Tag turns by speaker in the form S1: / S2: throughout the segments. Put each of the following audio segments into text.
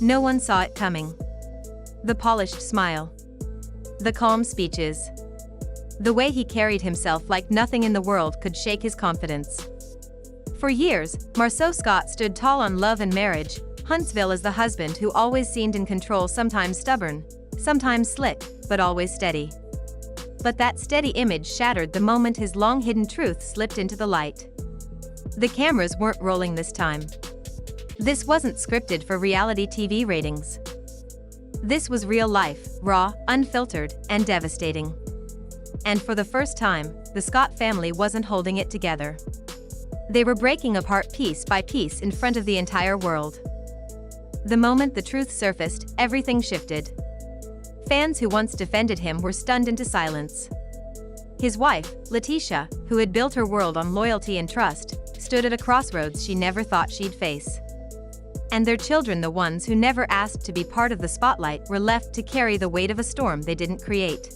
S1: No one saw it coming. The polished smile. The calm speeches. The way he carried himself like nothing in the world could shake his confidence. For years, Marsau Scott stood tall on Love and Marriage Huntsville as the husband who always seemed in control, sometimes stubborn, sometimes slick, but always steady. But that steady image shattered the moment his long-hidden truth slipped into the light. The cameras weren't rolling this time. This wasn't scripted for reality TV ratings. This was real life, raw, unfiltered, and devastating. And for the first time, the Scott family wasn't holding it together. They were breaking apart piece by piece in front of the entire world. The moment the truth surfaced, everything shifted. Fans who once defended him were stunned into silence. His wife, Letitia, who had built her world on loyalty and trust, stood at a crossroads she never thought she'd face. And their children, the ones who never asked to be part of the spotlight, were left to carry the weight of a storm they didn't create.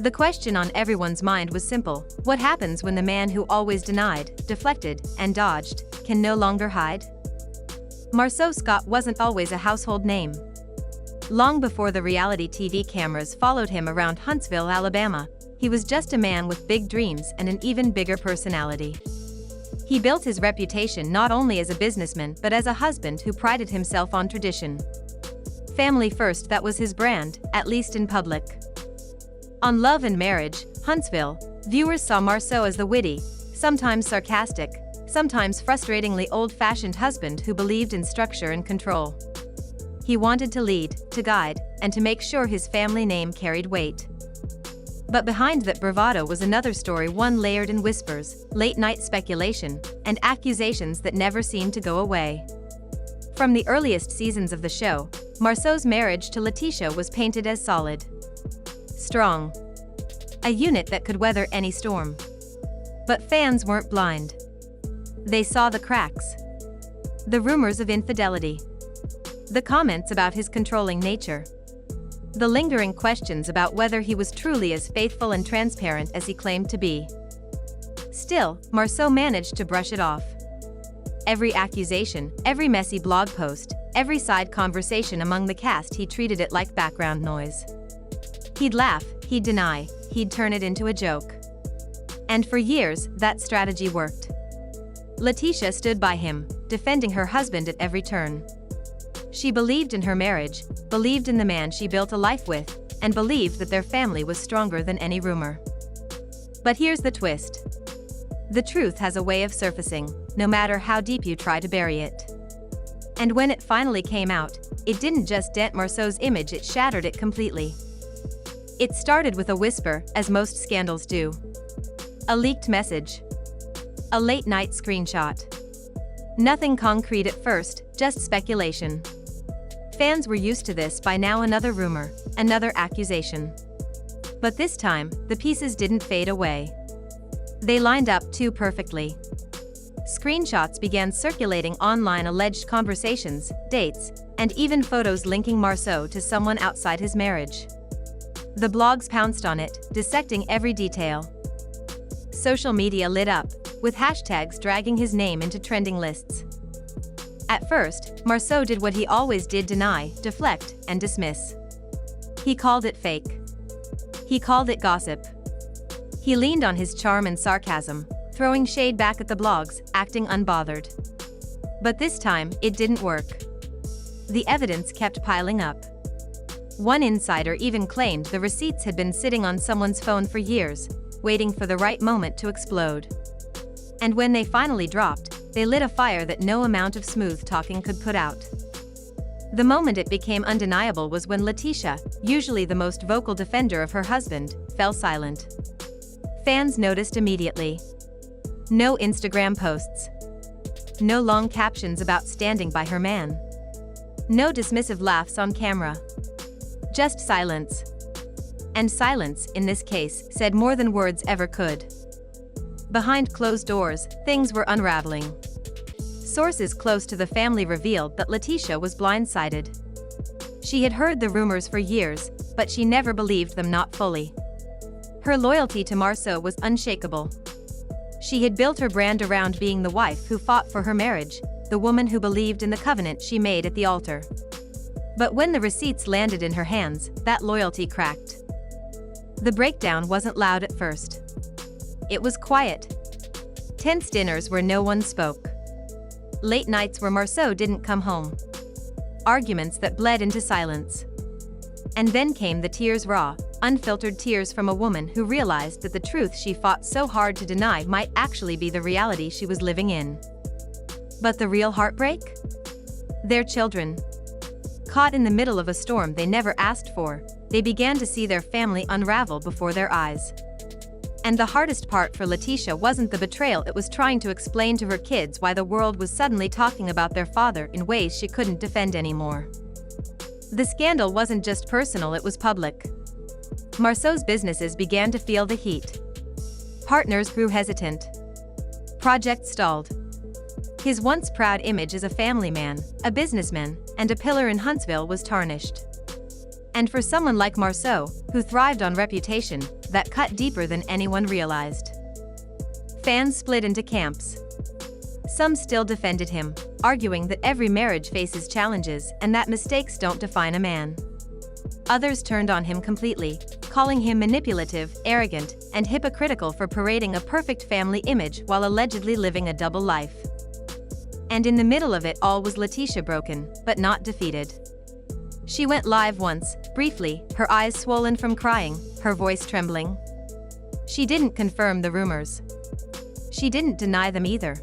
S1: The question on everyone's mind was simple: what happens when the man who always denied, deflected, and dodged can no longer hide? Marsau Scott wasn't always a household name. Long before the reality TV cameras followed him around Huntsville, Alabama, he was just a man with big dreams and an even bigger personality. He built his reputation not only as a businessman but as a husband who prided himself on tradition. Family first, that was his brand, at least in public. On Love and Marriage Huntsville, viewers saw Marsau as the witty, sometimes sarcastic, sometimes frustratingly old-fashioned husband who believed in structure and control. He wanted to lead, to guide, and to make sure his family name carried weight. But behind that bravado was another story, one layered in whispers, late-night speculation, and accusations that never seemed to go away. From the earliest seasons of the show, Marsau's marriage to Letitia was painted as solid, strong, a unit that could weather any storm. But fans weren't blind. They saw the cracks. The rumors of infidelity. The comments about his controlling nature. The lingering questions about whether he was truly as faithful and transparent as he claimed to be. Still, Marsau managed to brush it off. Every accusation, every messy blog post, every side conversation among the cast, he treated it like background noise. He'd laugh, he'd deny, he'd turn it into a joke. And for years, that strategy worked. Letitia stood by him, defending her husband at every turn. She believed in her marriage, believed in the man she built a life with, and believed that their family was stronger than any rumor. But here's the twist. The truth has a way of surfacing, no matter how deep you try to bury it. And when it finally came out, it didn't just dent Marsau's image, it shattered it completely. It started with a whisper, as most scandals do. A leaked message. A late-night screenshot. Nothing concrete at first, just speculation. Fans were used to this by now. Another rumor, another accusation. But this time, the pieces didn't fade away. They lined up too perfectly. Screenshots began circulating online, alleged conversations, dates, and even photos linking Marsau to someone outside his marriage. The blogs pounced on it, dissecting every detail. Social media lit up, with hashtags dragging his name into trending lists. At first, Marsau did what he always did: deny, deflect, and dismiss. He called it fake. He called it gossip. He leaned on his charm and sarcasm, throwing shade back at the blogs, acting unbothered. But this time, it didn't work. The evidence kept piling up. One insider even claimed the receipts had been sitting on someone's phone for years, waiting for the right moment to explode. And when they finally dropped, they lit a fire that no amount of smooth talking could put out. The moment it became undeniable was when Letitia, usually the most vocal defender of her husband, fell silent. Fans noticed immediately. No Instagram posts. No long captions about standing by her man. No dismissive laughs on camera. Just silence. And silence, in this case, said more than words ever could. Behind closed doors, things were unraveling. Sources close to the family revealed that Letitia was blindsided. She had heard the rumors for years, but she never believed them, not fully. Her loyalty to Marsau was unshakable. She had built her brand around being the wife who fought for her marriage, the woman who believed in the covenant she made at the altar. But when the receipts landed in her hands, that loyalty cracked. The breakdown wasn't loud at first. It was quiet. Tense dinners where no one spoke. Late nights where Marsau didn't come home. Arguments that bled into silence. And then came the tears, raw, unfiltered tears from a woman who realized that the truth she fought so hard to deny might actually be the reality she was living in. But the real heartbreak? Their children. Caught in the middle of a storm they never asked for, they began to see their family unravel before their eyes. And the hardest part for Letitia wasn't the betrayal, it was trying to explain to her kids why the world was suddenly talking about their father in ways she couldn't defend anymore. The scandal wasn't just personal, it was public. Marsau's businesses began to feel the heat. Partners grew hesitant. Projects stalled. His once proud image as a family man, a businessman, and a pillar in Huntsville was tarnished. And for someone like Marsau, who thrived on reputation, that cut deeper than anyone realized. Fans split into camps. Some still defended him, arguing that every marriage faces challenges and that mistakes don't define a man. Others turned on him completely, calling him manipulative, arrogant, and hypocritical for parading a perfect family image while allegedly living a double life. And in the middle of it all was Letitia, broken, but not defeated. She went live once, briefly, her eyes swollen from crying, her voice trembling. She didn't confirm the rumors. She didn't deny them either.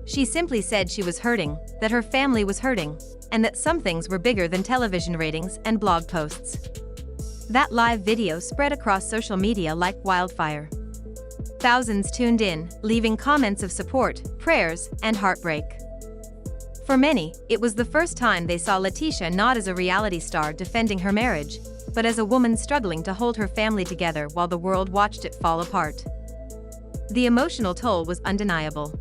S1: She simply said she was hurting, that her family was hurting, and that some things were bigger than television ratings and blog posts. That live video spread across social media like wildfire. Thousands tuned in, leaving comments of support, prayers, and heartbreak. For many, it was the first time they saw Letitia not as a reality star defending her marriage, but as a woman struggling to hold her family together while the world watched it fall apart. The emotional toll was undeniable.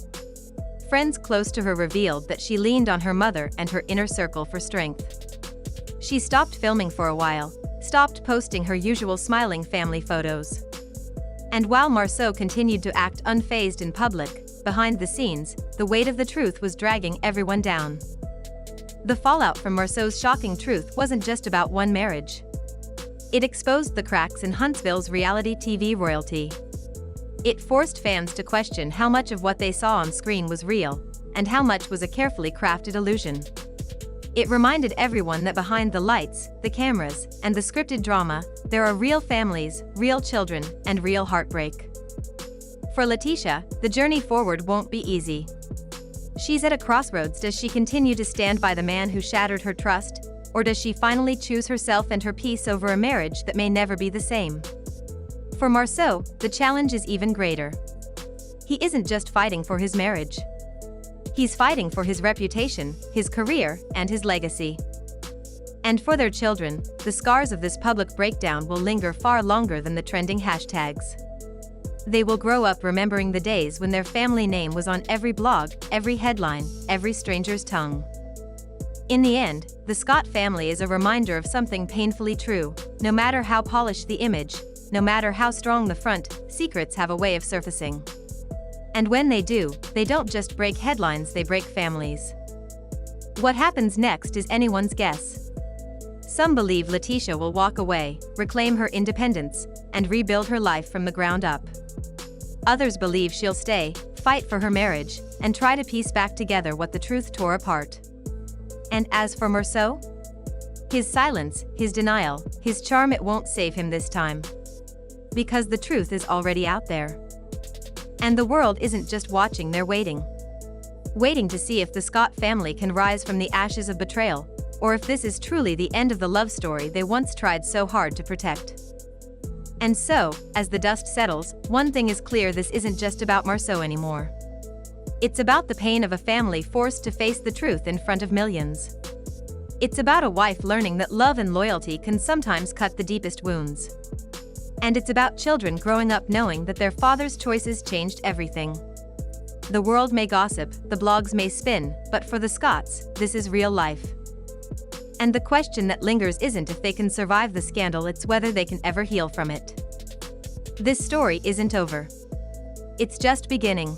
S1: Friends close to her revealed that she leaned on her mother and her inner circle for strength. She stopped filming for a while, stopped posting her usual smiling family photos. And while Marsau continued to act unfazed in public, behind the scenes, the weight of the truth was dragging everyone down. The fallout from Marsau's shocking truth wasn't just about one marriage. It exposed the cracks in Huntsville's reality TV royalty. It forced fans to question how much of what they saw on screen was real, and how much was a carefully crafted illusion. It reminded everyone that behind the lights, the cameras, and the scripted drama, there are real families, real children, and real heartbreak. For Letitia, the journey forward won't be easy. She's at a crossroads. Does she continue to stand by the man who shattered her trust, or does she finally choose herself and her peace over a marriage that may never be the same? For Marsau, the challenge is even greater. He isn't just fighting for his marriage. He's fighting for his reputation, his career, and his legacy. And for their children, the scars of this public breakdown will linger far longer than the trending hashtags. They will grow up remembering the days when their family name was on every blog, every headline, every stranger's tongue. In the end, the Scott family is a reminder of something painfully true. No matter how polished the image, no matter how strong the front, secrets have a way of surfacing. And when they do, they don't just break headlines, they break families. What happens next is anyone's guess. Some believe Letitia will walk away, reclaim her independence, and rebuild her life from the ground up. Others believe she'll stay, fight for her marriage, and try to piece back together what the truth tore apart. And as for Marsau? His silence, his denial, his charm, it won't save him this time. Because the truth is already out there. And the world isn't just watching, they're waiting. Waiting to see if the Scott family can rise from the ashes of betrayal, or if this is truly the end of the love story they once tried so hard to protect. And so, as the dust settles, one thing is clear: this isn't just about Marsau anymore. It's about the pain of a family forced to face the truth in front of millions. It's about a wife learning that love and loyalty can sometimes cut the deepest wounds. And it's about children growing up knowing that their father's choices changed everything. The world may gossip, the blogs may spin, but for the Scotts, this is real life. And the question that lingers isn't if they can survive the scandal, it's whether they can ever heal from it. This story isn't over. It's just beginning.